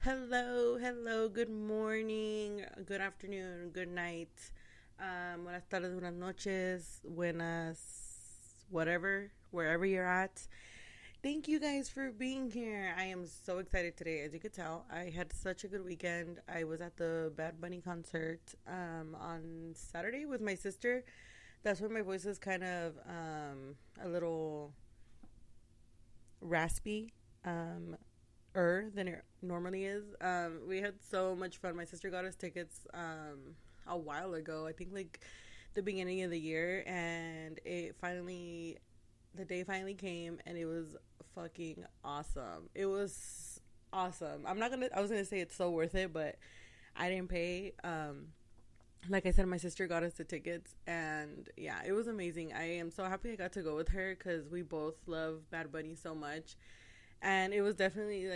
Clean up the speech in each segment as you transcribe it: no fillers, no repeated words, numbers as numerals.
Hello, good morning, good afternoon, good night. Buenas tardes, buenas noches, buenas, whatever, wherever you're at. Thank you guys for being here. I am so excited today. As you could tell, I had such a good weekend. I was at the Bad Bunny concert on Saturday with my sister. That's when my voice is kind of a little raspy. Than it normally is. We had so much fun. My sister got us tickets a while ago. I think like the beginning of the year, and the day finally came, and it was fucking awesome. It was awesome. I was gonna say it's so worth it, but I didn't pay. Like I said, my sister got us the tickets, and yeah, it was amazing. I am so happy I got to go with her because we both love Bad Bunny so much, and it was definitely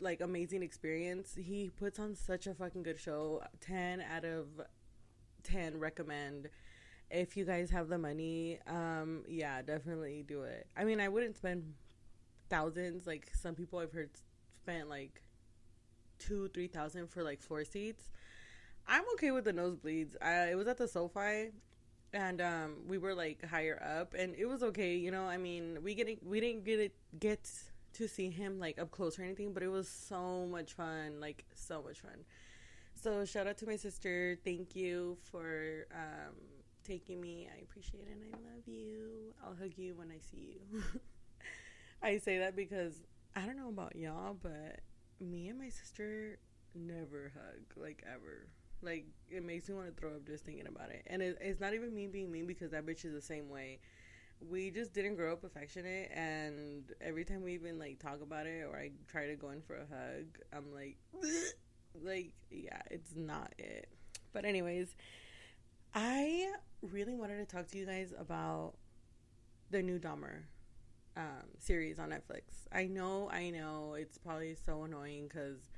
like amazing experience. He puts on such a fucking good show. 10 out of 10 recommend. If you guys have the money, yeah, definitely do it. I mean, I wouldn't spend thousands. Like some people I've heard spent like 2-3 thousand for like floor seats. I'm okay with the nosebleeds. It was at the SoFi, and we were like higher up, and it was okay. I mean, we didn't get to see him like up close or anything, but it was so much fun, like so much fun. So shout out to my sister. Thank you for taking me. I appreciate it, and I love you. I'll hug you when I see you. I say that because I don't know about y'all, but me and my sister never hug, like ever. Like, it makes me want to throw up just thinking about it. And it's not even me being mean, because that bitch is the same way. We just didn't grow up affectionate, and every time we even like talk about it, or I try to go in for a hug, I'm like, bleh. Like, yeah, it's not it. But anyways, I really wanted to talk to you guys about the new Dahmer series on Netflix. I know it's probably so annoying because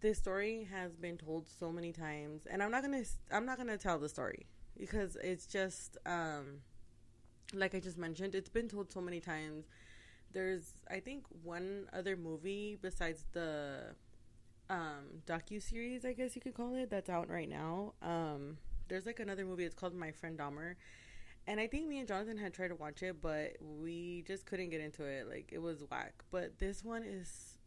this story has been told so many times, and I'm not gonna tell the story because it's just like I just mentioned, it's been told so many times. There's, I think, one other movie besides the docu series, I guess you could call it, that's out right now. There's like another movie. It's called My Friend Dahmer, and I think me and Jonathan had tried to watch it, but we just couldn't get into it. Like, it was whack. But this one is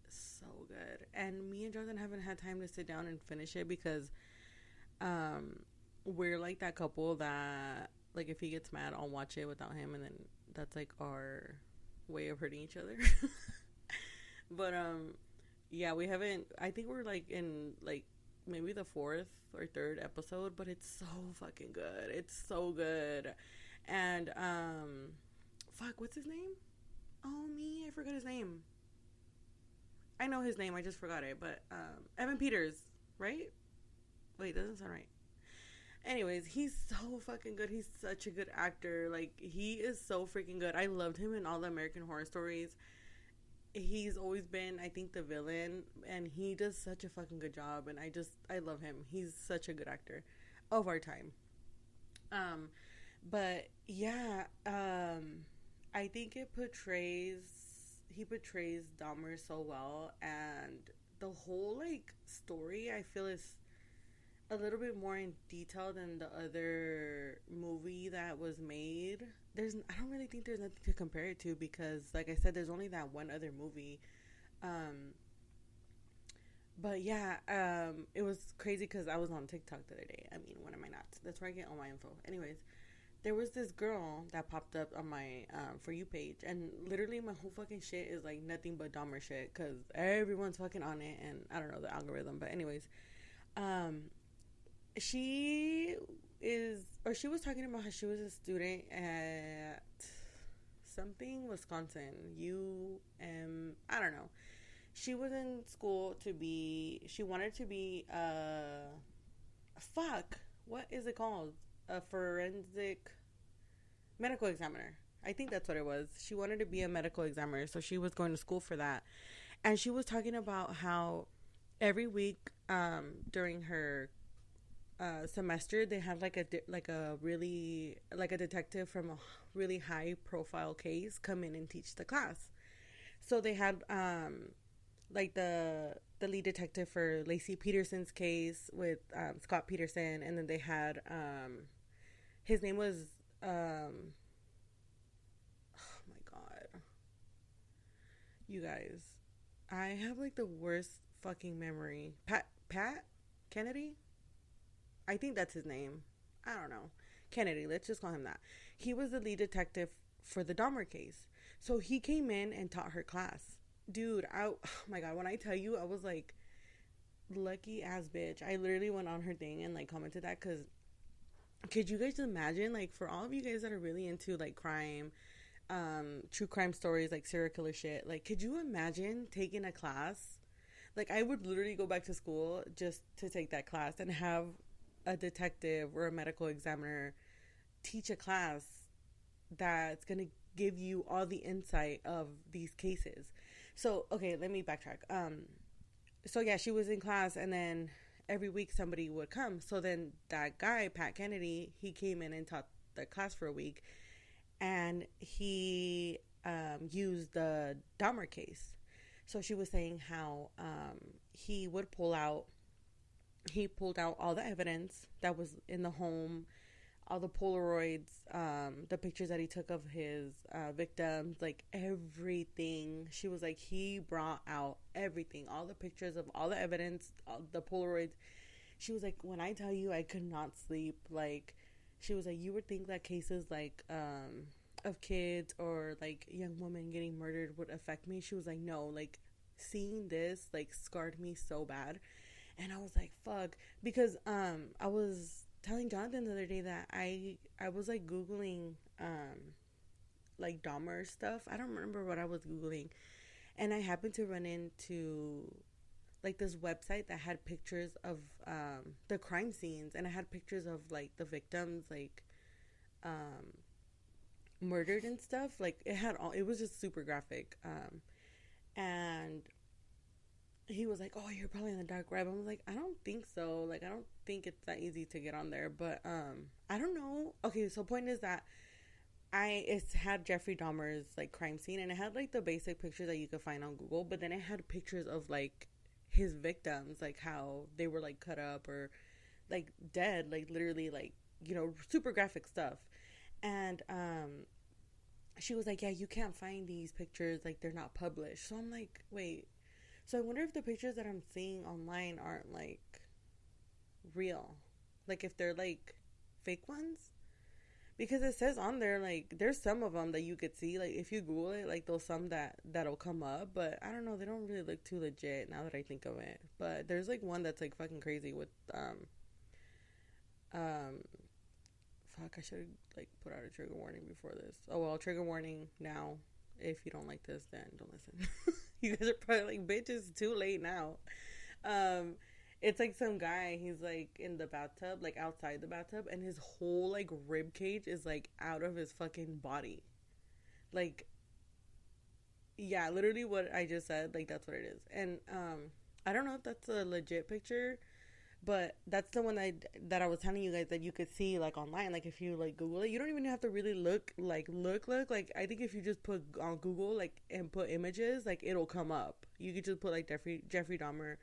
so good, and me and Jonathan haven't had time to sit down and finish it because we're like that couple that, like, if he gets mad, I'll watch it without him, and then that's like our way of hurting each other. But yeah, we haven't. I think we're like in like maybe the fourth or third episode, but it's so fucking good. It's so good. And fuck, what's his name? Oh, me, I forgot his name. I know his name, I just forgot it. But Evan Peters, right? Wait, that doesn't sound right. Anyways, he's so fucking good. He's such a good actor. Like, he is so freaking good. I loved him in all the American Horror Stories. He's always been, I think, the villain, and he does such a fucking good job, and I love him. He's such a good actor of our time. Um, but yeah, I think he portrays Dahmer so well, and the whole like story I feel is a little bit more in detail than the other movie that was made. I don't really think there's nothing to compare it to because, like I said, there's only that one other movie. Um, but yeah, it was crazy because I was on TikTok the other day. I mean, when am I not? That's where I get all my info. Anyways, there was this girl that popped up on my For You page, and literally my whole fucking shit is like nothing but Dahmer shit because everyone's fucking on it, and I don't know the algorithm. But anyways, um, she was talking about how she was a student at something Wisconsin, I don't know. She was in school she wanted to be fuck, what is it called, a forensic medical examiner. I think that's what it was. She wanted to be a medical examiner, so she was going to school for that. And she was talking about how every week during her semester they had like a detective from a really high profile case come in and teach the class. So they had like the lead detective for Lacey Peterson's case with Scott Peterson, and then they had his name was oh my god, you guys, I have like the worst fucking memory. Pat Kennedy, I think that's his name. I don't know. Kennedy, let's just call him that. He was the lead detective for the Dahmer case. So he came in and taught her class. Dude, oh my god, when I tell you, I was like, lucky ass bitch. I literally went on her thing and like commented that because could you guys imagine, like, for all of you guys that are really into like crime, true crime stories, like serial killer shit, like, could you imagine taking a class? Like, I would literally go back to school just to take that class and have a detective or a medical examiner teach a class that's going to give you all the insight of these cases. So, okay, let me backtrack. So yeah, she was in class, and then every week somebody would come. So then that guy, Pat Kennedy, he came in and taught the class for a week, and he used the Dahmer case. So she was saying how he would he pulled out all the evidence that was in the home, all the Polaroids, the pictures that he took of his victims, like everything. She was like, he brought out everything, all the pictures of all the evidence, all the Polaroids. She was like, when I tell you I could not sleep, like, she was like, you would think that cases like of kids or like young women getting murdered would affect me. She was like, no, like, seeing this like scarred me so bad. And I was like, fuck, because I was telling Jonathan the other day that I was like googling like Dahmer stuff. I don't remember what I was googling, and I happened to run into like this website that had pictures of the crime scenes, and it had pictures of like the victims like um murdered and stuff. Like, it had all, it was just super graphic. And he was like, "Oh, you're probably on the dark web." I was like, "I don't think so. Like, I don't think it's that easy to get on there." But I don't know. Okay, so point is that it had Jeffrey Dahmer's like crime scene, and it had like the basic pictures that you could find on Google, but then it had pictures of like his victims, like how they were like cut up or like dead, like literally, like, you know, super graphic stuff. And she was like, "Yeah, you can't find these pictures, like they're not published." So I'm like, "Wait, so I wonder if the pictures that I'm seeing online aren't like real, like if they're like fake ones, because it says on there like there's some of them that you could see, like if you Google it, like there's some that'll come up, but I don't know, they don't really look too legit now that I think of it. But there's like one that's like fucking crazy with um fuck, I should like put out a trigger warning before this. Oh well, trigger warning now. If you don't like this, then don't listen. You guys are probably like, bitch, it's too late now. Um, it's like some guy, he's like in the bathtub, like outside the bathtub, and his whole like rib cage is like out of his fucking body. Like, yeah, literally what I just said, like that's what it is. And I don't know if that's a legit picture, but that's the one that I was telling you guys that you could see like online. Like if you like Google it, you don't even have to really look. Like, I think if you just put on Google like and put images, like it'll come up. You could just put like Jeffrey Dahmer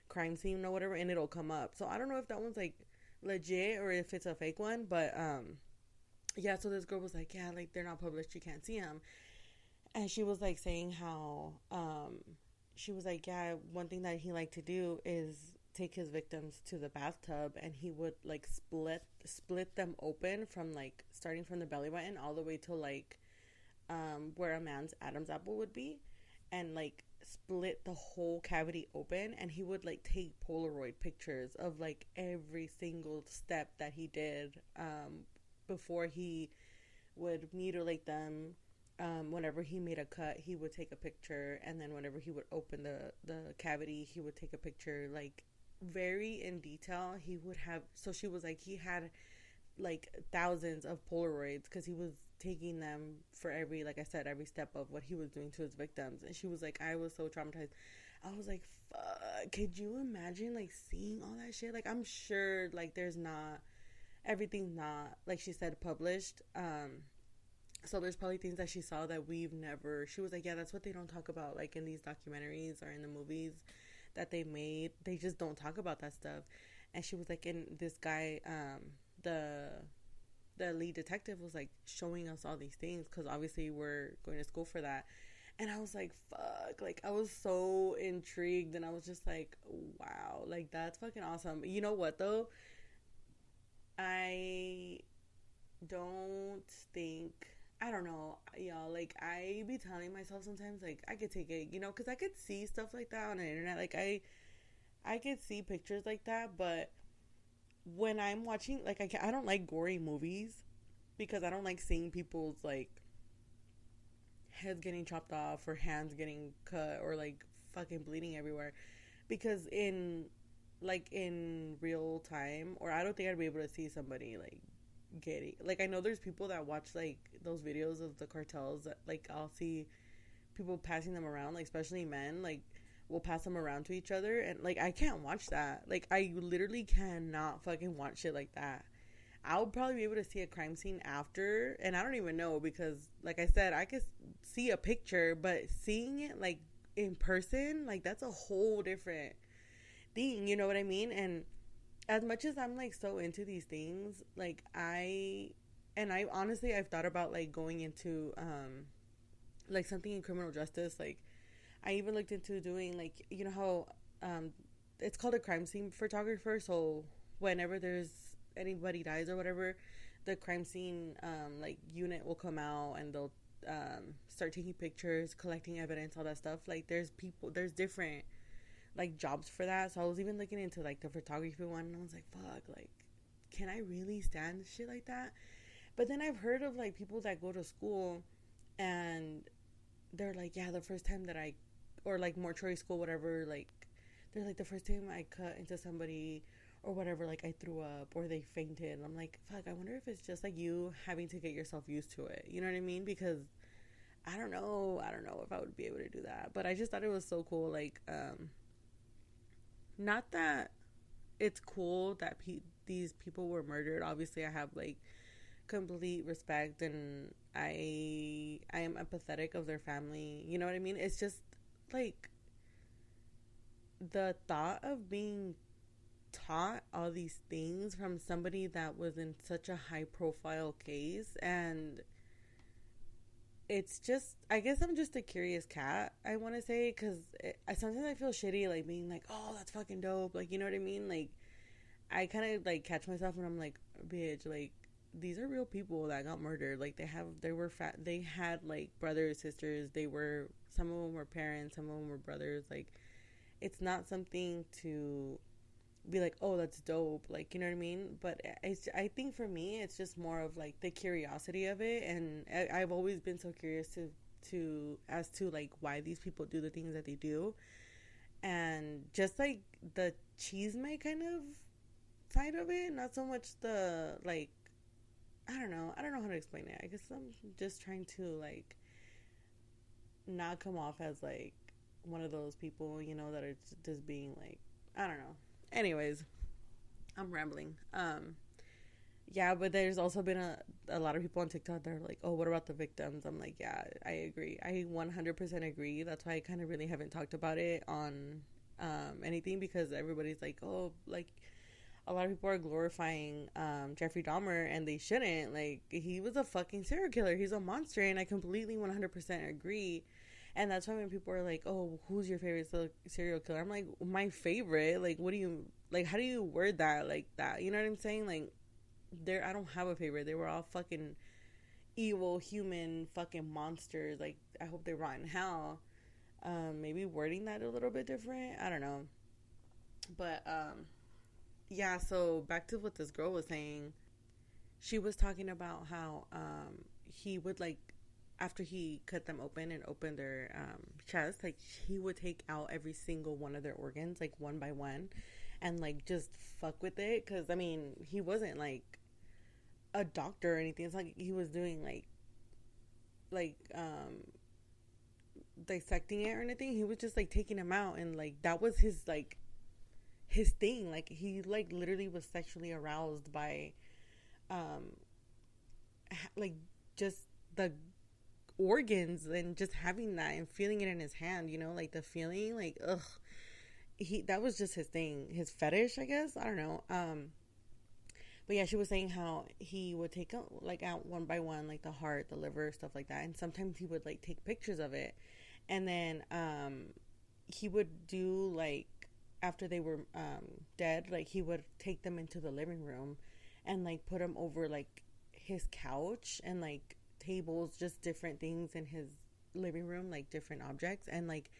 crime scene or whatever, and it'll come up. So I don't know if that one's like legit or if it's a fake one, but yeah. So this girl was like, yeah, like they're not published, you can't see them. And she was like saying how she was like, yeah, one thing that he liked to do is take his victims to the bathtub, and he would like split them open from like starting from the belly button all the way to like where a man's Adam's apple would be, and like split the whole cavity open, and he would like take Polaroid pictures of like every single step that he did before he would mutilate them. Whenever he made a cut, he would take a picture, and then whenever he would open the cavity, he would take a picture, like very in detail. He would have, so she was like, he had like thousands of Polaroids because he was taking them for every, like I said, every step of what he was doing to his victims. And she was like, I was so traumatized. I was like, fuck, could you imagine like seeing all that shit? Like, I'm sure like there's not, everything's not, like she said, published. So there's probably things that she saw that we've never. She was like, yeah, that's what they don't talk about, like in these documentaries or in the movies that they made. They just don't talk about that stuff. And she was like, and this guy, the lead detective was like showing us all these things because obviously we're going to school for that. And I was like, fuck. Like, I was so intrigued. And I was just like, wow. Like, that's fucking awesome. You know what, though? I don't think. I don't know. Y'all, like, I be telling myself sometimes, like, I could take it, you know, because I could see stuff like that on the internet. Like, I could see pictures like that. But when I'm watching, like, I don't like gory movies because I don't like seeing people's, like, heads getting chopped off or hands getting cut or like fucking bleeding everywhere, because in real time, or I don't think I'd be able to see somebody like getting, like, I know there's people that watch like those videos of the cartels that, like, I'll see people passing them around, like especially men, like will pass them around to each other, and like I can't watch that. Like, I literally cannot fucking watch shit like that. I'll probably be able to see a crime scene after, and I don't even know, because, like I said, I could see a picture, but seeing it, like, in person, like, that's a whole different thing, you know what I mean? And as much as I'm, like, so into these things, like, I honestly, I've thought about, like, going into, like, something in criminal justice. Like, I even looked into doing, like, you know how, it's called a crime scene photographer, so whenever there's anybody dies or whatever, the crime scene like unit will come out and they'll start taking pictures, collecting evidence, all that stuff. Like, there's different like jobs for that. So I was even looking into like the photography one, and I was like, fuck, like, can I really stand shit like that? But then I've heard of like people that go to school and they're like, yeah, the first time that I, or like mortuary school, whatever, like they're like, the first time I cut into somebody or whatever, like I threw up or they fainted. And I'm like, fuck, I wonder if it's just like you having to get yourself used to it. You know what I mean? Because I don't know if I would be able to do that. But I just thought it was so cool. Like, not that it's cool that these people were murdered. Obviously, I have like complete respect, and I am empathetic of their family. You know what I mean? It's just like the thought of being taught all these things from somebody that was in such a high profile case. And it's just, I guess I'm just a curious cat, I want to say, because sometimes I feel shitty like being like, oh, that's fucking dope, like, you know what I mean? Like, I kind of like catch myself and I'm like, bitch, like, these are real people that got murdered. Like, they had like brothers, sisters, some of them were parents, some of them were brothers. Like, it's not something to be like, oh, that's dope, like, you know what I mean? But I think for me, it's just more of like the curiosity of it. And I've always been so curious as to like why these people do the things that they do, and just like the cheesemae kind of side of it, not so much the like, I don't know how to explain it. I guess I'm just trying to like not come off as like one of those people, you know, that are just being like, I don't know. Anyways, I'm rambling. Yeah, but there's also been a lot of people on TikTok that are like, oh, what about the victims? I'm like, yeah, I agree. I 100% agree. That's why I kind of really haven't talked about it on anything, because everybody's like, oh, like, a lot of people are glorifying Jeffrey Dahmer, and they shouldn't. Like, he was a fucking serial killer. He's a monster, and I completely 100% agree. And that's why when people are like, oh, who's your favorite serial killer? I'm like, my favorite? Like, what do you, like, how do you word that like that? You know what I'm saying? Like, I don't have a favorite. They were all fucking evil, human, fucking monsters. Like, I hope they rot in hell. Maybe wording that a little bit different. I don't know. But, yeah, so back to what this girl was saying. She was talking about how, he would, like, after he cut them open and opened their chest, like, he would take out every single one of their organs, like, one by one, and like just fuck with it. Because I mean, he wasn't like a doctor or anything. It's like he was doing like dissecting it or anything. He was just like taking them out, and like that was his like his thing. Like, he like literally was sexually aroused by like just the organs and just having that and feeling it in his hand, you know, like the feeling, like, ugh. That was just his thing, his fetish, I guess. I don't know. But yeah, she was saying how he would take like out one by one, like the heart, the liver, stuff like that, and sometimes he would like take pictures of it, and then he would do like after they were dead, like he would take them into the living room, and like put them over like his couch and like tables, just different things in his living room, like different objects, and like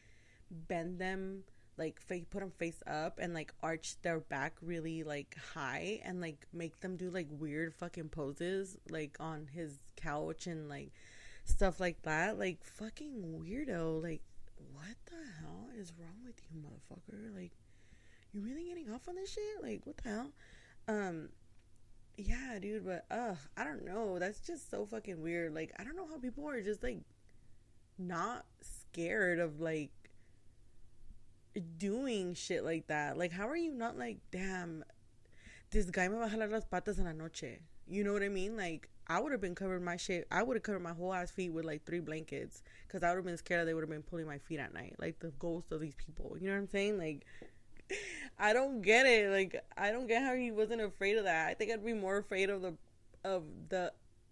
bend them, like put them face up and like arch their back really like high and like make them do like weird fucking poses like on his couch and like stuff like that. Like fucking weirdo. Like what the hell is wrong with you, motherfucker? Like you really getting off on this shit? Like what the hell? Yeah, dude, but I don't know, that's just so fucking weird. Like I don't know how people are just like not scared of like doing shit like that. Like, how are you not like, damn, this guy me va a jalar las patas en la noche? You know what I mean? Like, I would have been covered my shit. I would have covered my whole ass feet with like 3 blankets because I would have been scared that they would have been pulling my feet at night. Like, the ghost of these people. You know what I'm saying? Like, I don't get it. Like, I don't get how he wasn't afraid of that. I think I'd be more afraid of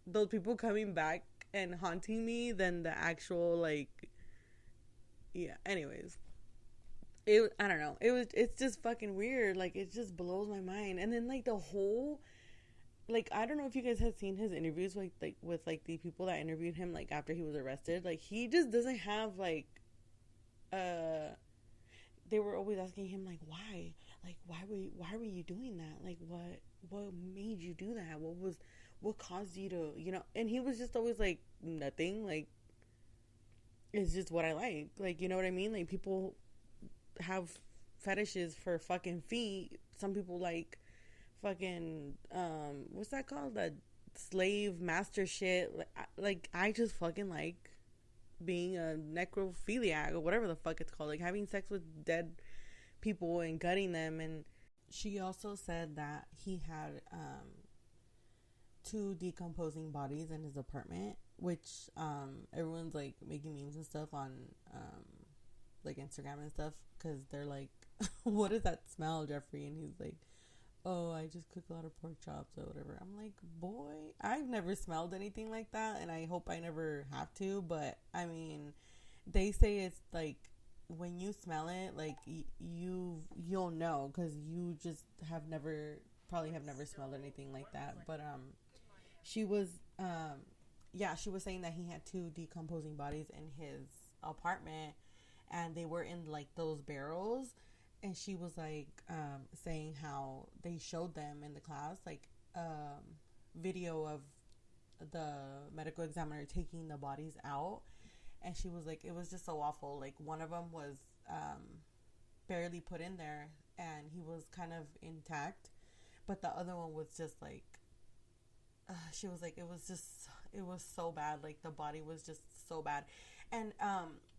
those people coming back and haunting me than the actual, like, yeah. Anyways. I don't know. It's just fucking weird. Like it just blows my mind. And then like the whole, like I don't know if you guys have seen his interviews with like the people that interviewed him like after he was arrested. Like he just doesn't have like they were always asking him like why? Like why were you doing that? Like what made you do that? What caused you to, you know? And he was just always like nothing. Like it's just what I like. Like, you know what I mean? Like people have fetishes for fucking feet. Some people like fucking what's that called, that slave master shit. Like I just fucking like being a necrophiliac or whatever the fuck it's called, like having sex with dead people and gutting them. And she also said that he had 2 decomposing bodies in his apartment, which everyone's like making memes and stuff on like Instagram and stuff, because they're like, what is that smell, Jeffrey? And he's like, oh, I just cook a lot of pork chops or whatever. I'm like, boy, I've never smelled anything like that, and I hope I never have to. But I mean, they say it's like when you smell it, like you'll know, because you just have never smelled anything like that. But she was she was saying that he had 2 decomposing bodies in his apartment, and they were in like those barrels. And she was like saying how they showed them in the class like video of the medical examiner taking the bodies out, and she was like, it was just so awful. Like one of them was barely put in there and he was kind of intact, but the other one was just like she was like, it was so bad. Like the body was just so bad. And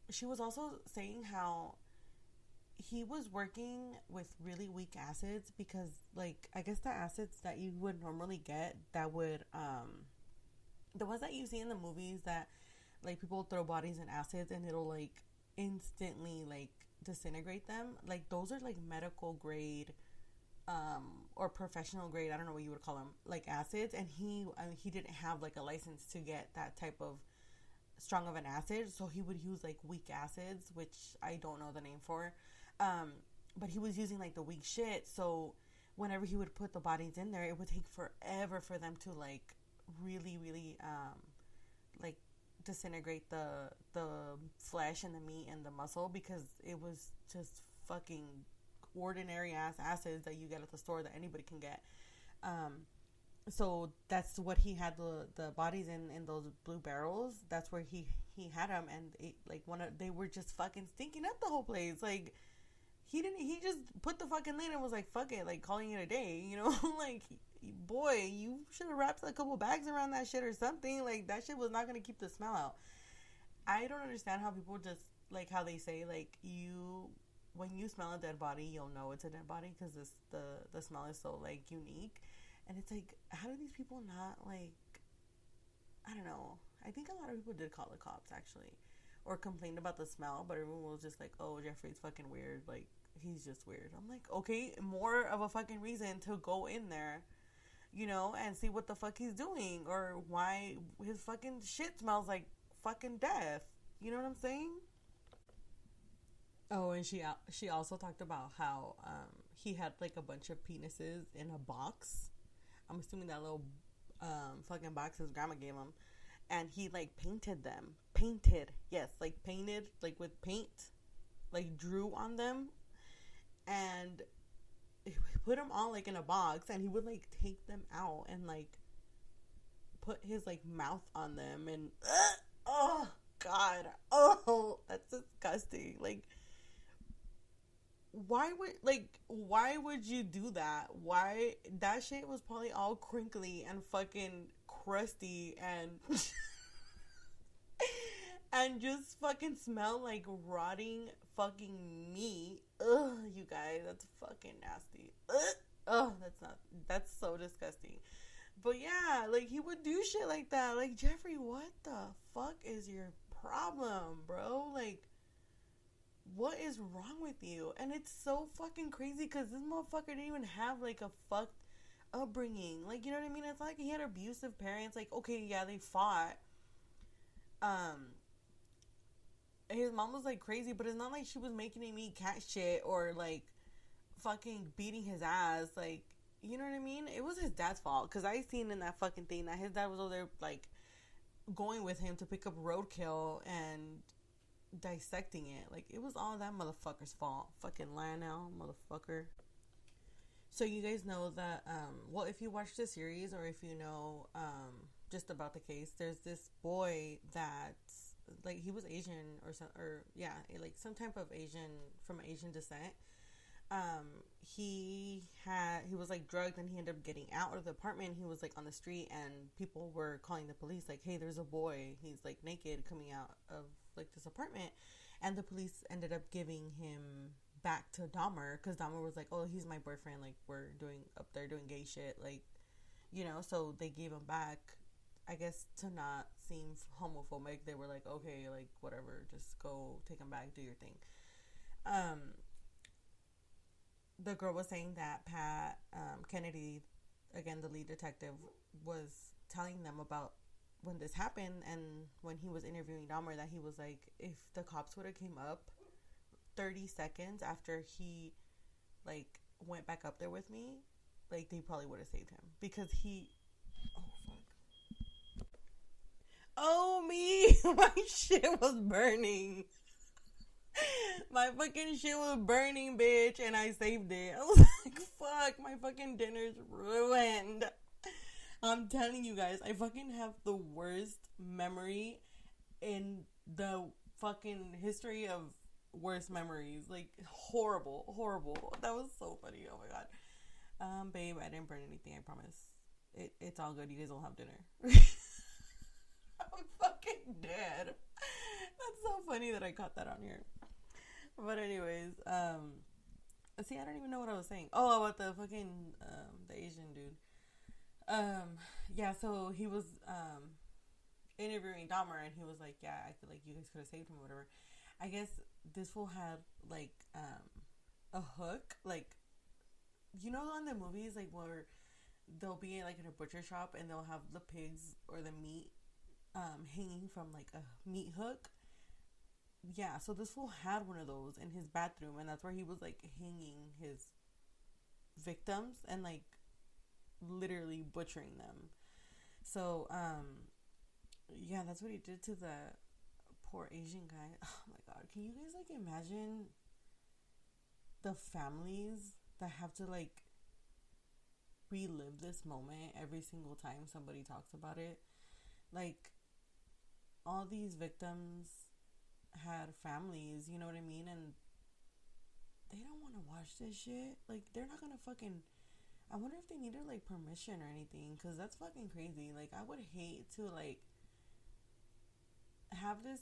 she was also saying how he was working with really weak acids, because like I guess the acids that you would normally get that would the ones that you see in the movies that like people throw bodies in acids and it'll like instantly like disintegrate them, like those are like medical grade or professional grade, I don't know what you would call them, like acids. And he didn't have like a license to get that type of strong of an acid, so he would use like weak acids, which I don't know the name for. But he was using like the weak shit, so whenever he would put the bodies in there, it would take forever for them to like really like disintegrate the flesh and the meat and the muscle, because it was just fucking ordinary ass acids that you get at the store that anybody can get. So that's what he had the bodies in those blue barrels. That's where he had them, and they were just fucking stinking up the whole place. Like he just put the fucking lid and was like, fuck it, like calling it a day, you know? Like, boy, you should have wrapped a couple bags around that shit or something. Like that shit was not gonna keep the smell out. I don't understand how people just like how they say like when you smell a dead body, you'll know it's a dead body because the smell is so like unique. And it's like, how do these people not like, I don't know, I think a lot of people did call the cops, actually, or complained about the smell, but everyone was just like, oh, Jeffrey's fucking weird. Like, he's just weird. I'm like, okay, more of a fucking reason to go in there, you know, and see what the fuck he's doing, or why his fucking shit smells like fucking death. You know what I'm saying? Oh, and she also talked about how he had like a bunch of penises in a box. I'm assuming that little fucking box his grandma gave him, and he like painted them. Painted, yes, like painted, like with paint, like drew on them, and he put them all like in a box, and he would like take them out and like put his like mouth on them, and oh god, oh, that's disgusting. Like, why would you do that? Why that shit was probably all crinkly and fucking crusty and and just fucking smell like rotting fucking meat. Ugh, you guys, that's fucking nasty. Ugh. Oh, that's so disgusting. But yeah, like, he would do shit like that. Like, Jeffrey, what the fuck is your problem, bro? Like, what is wrong with you? And it's so fucking crazy because this motherfucker didn't even have like a fucked upbringing. Like, you know what I mean? It's like he had abusive parents. Like, okay, yeah, they fought. His mom was like crazy, but it's not like she was making him eat cat shit or like fucking beating his ass. Like, you know what I mean? It was his dad's fault, because I seen in that fucking thing that his dad was over there like going with him to pick up roadkill and dissecting it. Like, it was all that motherfucker's fault. Fucking Lionel, motherfucker. So you guys know that, well, if you watch the series, or if you know just about the case, there's this boy that's like, he was Asian or some, or yeah, like some type of Asian, from Asian descent. He was like drugged, and he ended up getting out of the apartment. He was like on the street, and people were calling the police like, hey, there's a boy, he's like naked coming out of like this apartment. And the police ended up giving him back to Dahmer, because Dahmer was like, oh, he's my boyfriend, like, we're doing up there doing gay shit, like, you know. So they gave him back, I guess, to not seem homophobic. They were like, okay, like, whatever, just go take him back, do your thing. The girl was saying that Pat Kennedy, again, the lead detective, was telling them about when this happened, and when he was interviewing Dahmer, that he was like, if the cops would have came up 30 seconds after he like went back up there with me, like, they probably would have saved him, because he, oh fuck, oh me, my shit was burning. My fucking shit was burning, bitch, and I saved it. I was like, fuck, my fucking dinner's ruined. I'm telling you guys, I fucking have the worst memory in the fucking history of worst memories. Like, horrible, horrible. That was so funny. Oh my god. Babe, I didn't burn anything, I promise. It's all good. You guys will have dinner. I'm fucking dead. That's so funny that I caught that on here. But anyways, see, I don't even know what I was saying. Oh, about the fucking, the Asian dude. Yeah, so he was, interviewing Dahmer, and he was like, yeah, I feel like you guys could have saved him or whatever. I guess this fool had, like, a hook, like, you know, on the movies, like, where they'll be, like, in a butcher shop, and they'll have the pigs or the meat, hanging from, like, a meat hook. Yeah, so this fool had one of those in his bathroom, and that's where he was, like, hanging his victims and, like, literally butchering them. So, yeah, that's what he did to the poor Asian guy. Oh my god, can you guys, like, imagine the families that have to, like, relive this moment every single time somebody talks about it? Like, all these victims had families, you know what I mean? And they don't want to watch this shit. Like, they're not gonna fucking, I wonder if they needed, like, permission or anything, because that's fucking crazy. Like, I would hate to, like, have this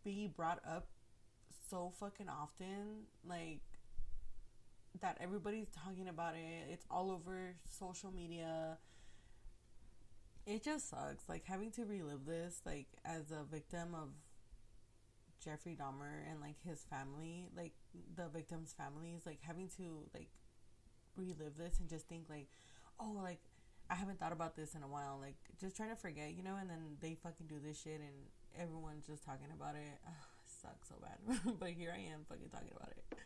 be brought up so fucking often, like, that everybody's talking about it. It's all over social media. It just sucks, like, having to relive this, like, as a victim of Jeffrey Dahmer and, like, his family, like, the victims' families, like, having to, like, relive this and just think, like, oh, like, I haven't thought about this in a while, like, just trying to forget, you know, and then they fucking do this shit and everyone's just talking about it. Ugh, it sucks so bad. But here I am fucking talking about it.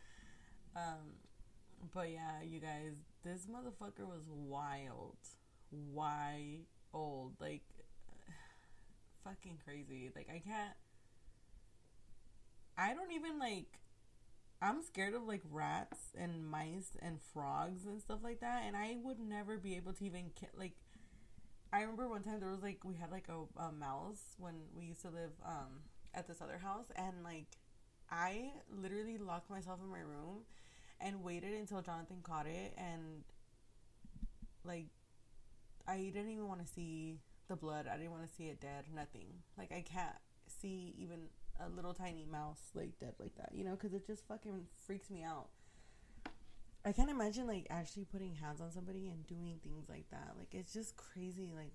But yeah, you guys, this motherfucker was wild. Wild. Like, fucking crazy. Like, I don't even, like, I'm scared of, like, rats and mice and frogs and stuff like that, and I would never be able to even, like, I remember one time there was, like, we had, like, a mouse when we used to live, at this other house, and, like, I literally locked myself in my room and waited until Jonathan caught it, and, like, I didn't even want to see the blood. I didn't want to see it dead. Nothing. Like, I can't see even a little tiny mouse, like, dead like that, you know, because it just fucking freaks me out. I can't imagine, like, actually putting hands on somebody and doing things like that. Like, it's just crazy. Like,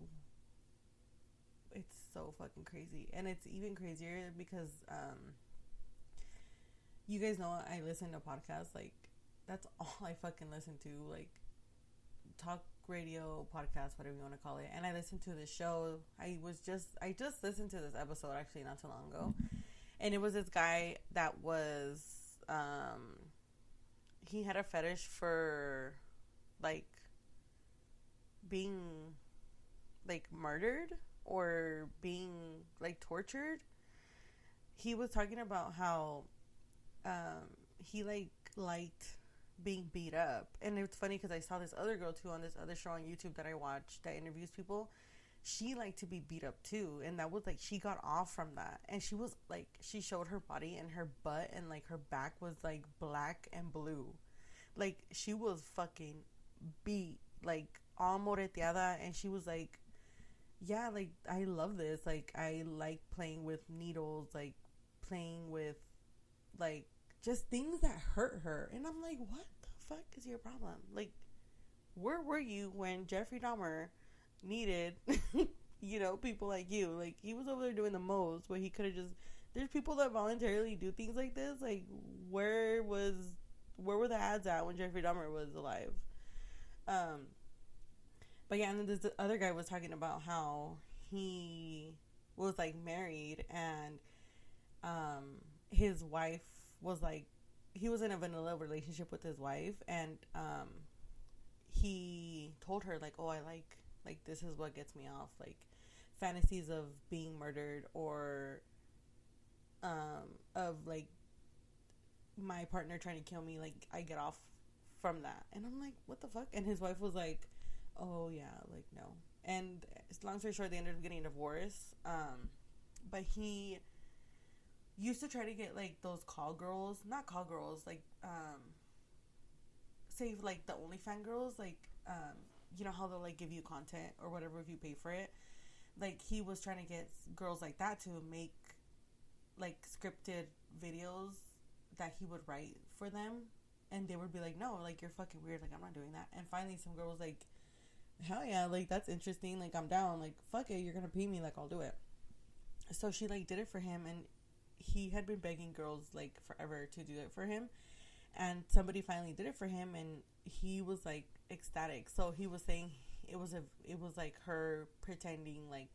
it's so fucking crazy. And it's even crazier because, you guys know I listen to podcasts. Like, that's all I fucking listen to. Like, talk radio, podcast, whatever you want to call it. And I listened to this show. I just listened to this episode actually not too long ago. And it was this guy that was, he had a fetish for, like, being, like, murdered or being, like, tortured. He was talking about how, he, like, liked being beat up. And it's funny because I saw this other girl, too, on this other show on YouTube that I watched that interviews people. She liked to be beat up too, and that was like, she got off from that, and she was like, she showed her body and her butt and like her back was like black and blue, like she was fucking beat, like all moreteada, and she was like, yeah, like I love this, like I like playing with needles, like playing with like just things that hurt her, and I'm like, what the fuck is your problem? Like, where were you when Jeffrey Dahmer needed, you know, people like you? Like, he was over there doing the most where he could have just, there's people that voluntarily do things like this. Like, where were the ads at when Jeffrey Dahmer was alive? But yeah, and then this other guy was talking about how he was like married, and his wife was like, he was in a vanilla relationship with his wife, and he told her like, oh, I like this is what gets me off, like fantasies of being murdered or of like my partner trying to kill me, like I get off from that. And I'm like, what the fuck? And his wife was like, oh yeah, like no. And long story short, they ended up getting divorced. But he used to try to get like those not call girls, like say like the OnlyFans girls, like you know how they'll like give you content or whatever if you pay for it. Like, he was trying to get girls like that to make like scripted videos that he would write for them, and they would be like, no, like you're fucking weird, like I'm not doing that. And finally some girl was like, hell yeah, like that's interesting, like I'm down, like fuck it, you're gonna pay me, like I'll do it. So she like did it for him, and he had been begging girls like forever to do it for him, and somebody finally did it for him, and he was like ecstatic. So he was saying it was like her pretending like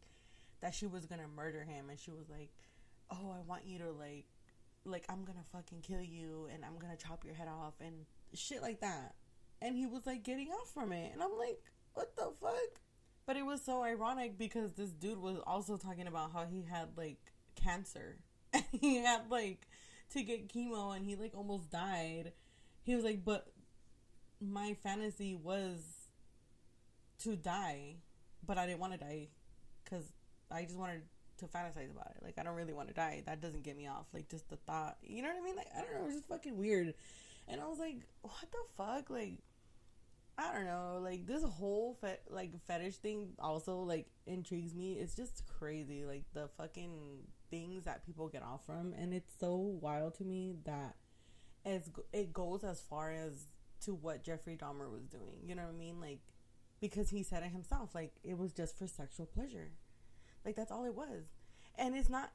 that she was gonna murder him, and she was like, oh, I want you to like I'm gonna fucking kill you, and I'm gonna chop your head off and shit like that. And he was like getting off from it, and I'm like, what the fuck? But it was so ironic because this dude was also talking about how he had like cancer. He had like to get chemo, and he like almost died. He was like, but my fantasy was to die, but I didn't want to die because I just wanted to fantasize about it. Like, I don't really want to die. That doesn't get me off. Like, just the thought, you know what I mean? Like, I don't know, it was just fucking weird. And I was like, what the fuck? Like, I don't know, like this whole fetish thing also like intrigues me. It's just crazy, like the fucking things that people get off from, and it's so wild to me that it goes as far as to what Jeffrey Dahmer was doing. You know what I mean? Like, because he said it himself. Like, it was just for sexual pleasure. Like, that's all it was. And it's not,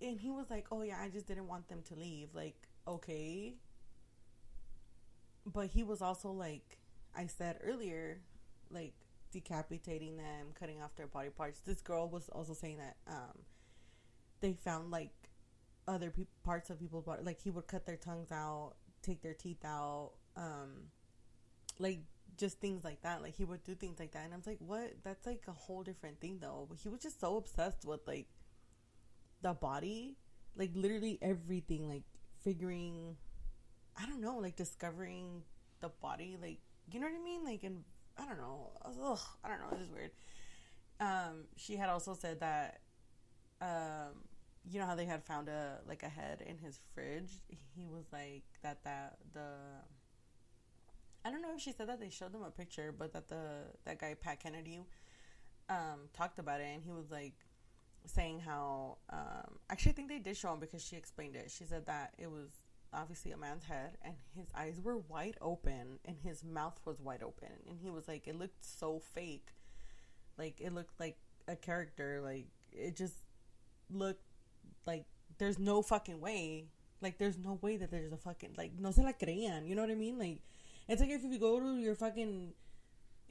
and he was like, oh yeah, I just didn't want them to leave. Like, okay. But he was also like, I said earlier, like, decapitating them, cutting off their body parts. This girl was also saying that they found like other parts of people's body. Like, he would cut their tongues out, take their teeth out, like, just things like that. Like, he would do things like that, and I was like, what? That's like a whole different thing, though. But he was just so obsessed with like the body, like literally everything, like figuring, I don't know, like discovering the body, like, you know what I mean? Like, and I don't know, I don't know, it's just weird. She had also said that, you know how they had found a head in his fridge. He was like that the I don't know if she said that they showed them a picture, but that guy Pat Kennedy talked about it, and he was like saying how actually I think they did show him, because she explained it. She said that it was obviously a man's head, and his eyes were wide open and his mouth was wide open, and he was like, it looked so fake, like it looked like a character, like it just looked like there's no fucking way, like there's no way that there's a fucking, like, no se la creían, you know what I mean? Like, it's like if you go to your fucking,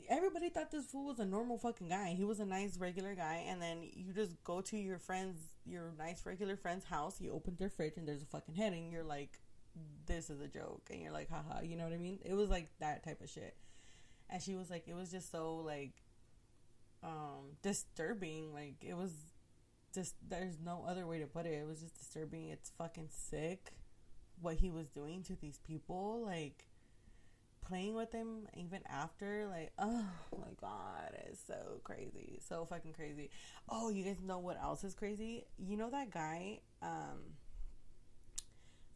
everybody thought this fool was a normal fucking guy. He was a nice regular guy, and then you just go to your nice regular friend's house, you open their fridge and there's a fucking head, and you're like, this is a joke, and you're like, haha, you know what I mean? It was like that type of shit. And she was like, it was just so like disturbing. Like, it was just, there's no other way to put it. It was just disturbing. It's fucking sick what he was doing to these people, like playing with them even after, like, oh my god, it's so crazy, so fucking crazy. Oh, you guys know what else is crazy? You know that guy,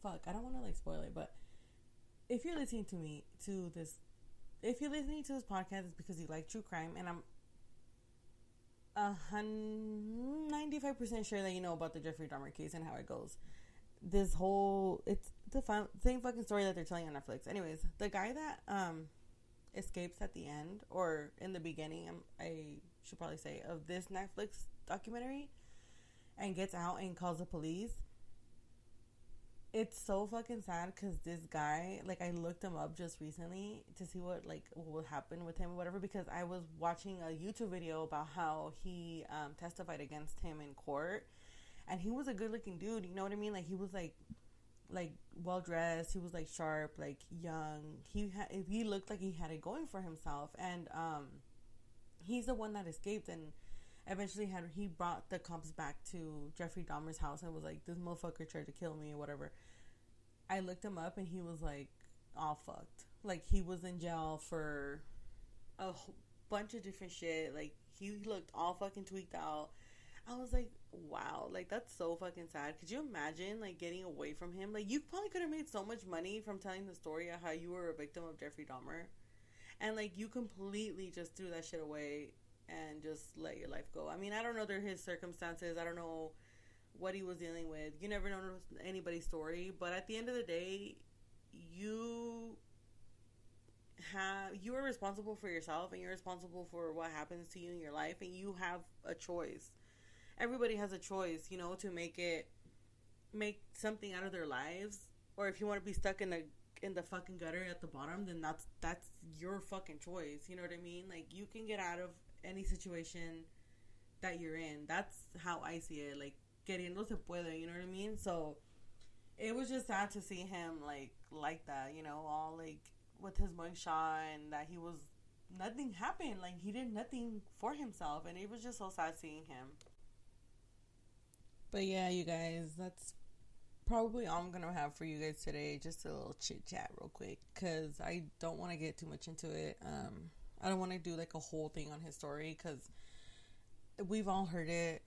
fuck, I don't want to like spoil it, but if you're listening to this podcast, it's because you like true crime, and I'm 95% sure that you know about the Jeffrey Dahmer case and how it goes. This whole, it's the same fucking story that they're telling on Netflix. Anyways, the guy that escapes at the end, or in the beginning, I should probably say, of this Netflix documentary, and gets out and calls the police. It's so fucking sad, because this guy, like, I looked him up just recently to see what would happen with him or whatever, because I was watching a YouTube video about how he testified against him in court. And he was a good looking dude, you know what I mean? Like, he was like well dressed, he was like sharp, like young. He looked like he had it going for himself. And he's the one that escaped, and eventually he brought the cops back to Jeffrey Dahmer's house and was like, this motherfucker tried to kill me or whatever. I looked him up, and he was like all fucked. Like, he was in jail for a bunch of different shit. Like, he looked all fucking tweaked out. I was like, wow, like, that's so fucking sad. Could you imagine, like, getting away from him? Like, you probably could have made so much money from telling the story of how you were a victim of Jeffrey Dahmer, and like, you completely just threw that shit away and just let your life go. I mean, I don't know his circumstances, I don't know what he was dealing with. You never know anybody's story, but at the end of the day, you are responsible for yourself, and you're responsible for what happens to you in your life, and you have a choice. Everybody has a choice, you know, to make something out of their lives. Or if you want to be stuck in the fucking gutter at the bottom, then that's your fucking choice. You know what I mean? Like, you can get out of any situation that you're in. That's how I see it. Like, queriendo se puede, you know what I mean? So it was just sad to see him like that, you know, all like with his mugshot, and that nothing happened. Like, he did nothing for himself, and it was just so sad seeing him. But yeah, you guys, that's probably all I'm going to have for you guys today. Just a little chit chat real quick, because I don't want to get too much into it. I don't want to do like a whole thing on his story, because we've all heard it.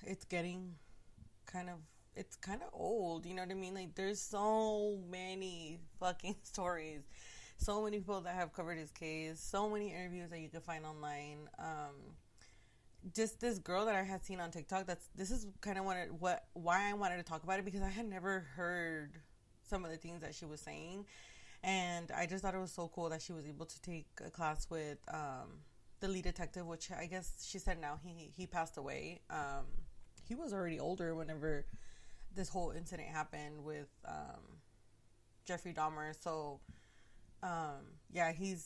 It's getting kind of old, you know what I mean? Like, there's so many fucking stories, so many people that have covered his case, so many interviews that you can find online. Just this girl that I had seen on TikTok, this is kind of why I wanted to talk about it, because I had never heard some of the things that she was saying, And I just thought it was so cool that she was able to take a class with the lead detective, which I guess she said now he passed away. He was already older whenever this whole incident happened with Jeffrey Dahmer. So yeah, he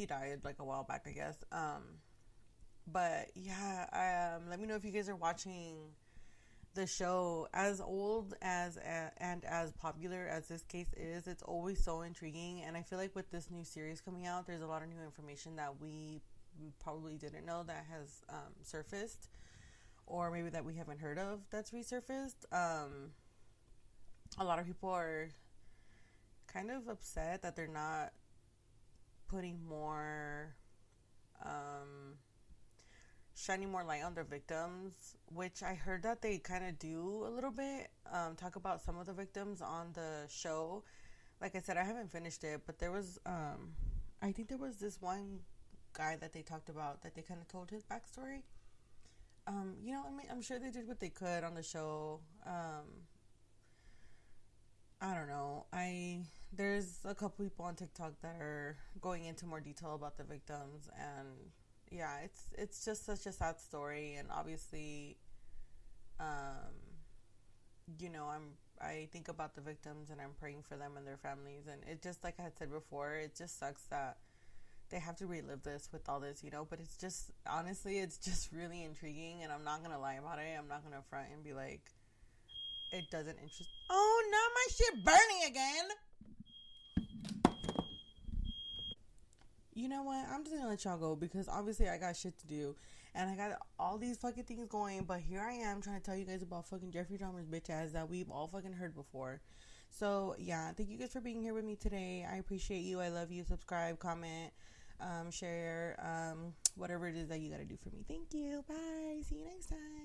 died like a while back, I guess. But yeah, let me know if you guys are watching the show. As old as and as popular as this case is, it's always so intriguing. And I feel like with this new series coming out, there's a lot of new information that we probably didn't know that has surfaced, or maybe that we haven't heard of that's resurfaced. A lot of people are kind of upset that they're not putting more shining more light on their victims, which I heard that they kind of do a little bit. Talk about some of the victims on the show. Like I said, I haven't finished it, but there was, I think there was this one guy that they talked about that they kind of told his backstory. You know, I mean, I'm sure they did what they could on the show. I don't know. There's a couple people on TikTok that are going into more detail about the victims, and yeah, it's just such a sad story. And obviously, you know, I think about the victims and I'm praying for them and their families. And it just, like I had said before, it just sucks that they have to relive this with all this, you know. But it's just, honestly, it's just really intriguing, and I'm not gonna lie about it. I'm not gonna front and be like, it doesn't interest. Oh, not my shit burning again. You know what? I'm just gonna let y'all go because obviously I got shit to do and I got all these fucking things going. But here I am trying to tell you guys about fucking Jeffrey Dahmer's bitch ass that we've all fucking heard before. So yeah, thank you guys for being here with me today. I appreciate you. I love you. Subscribe, comment, share, whatever it is that you gotta do for me. Thank you. Bye. See you next time.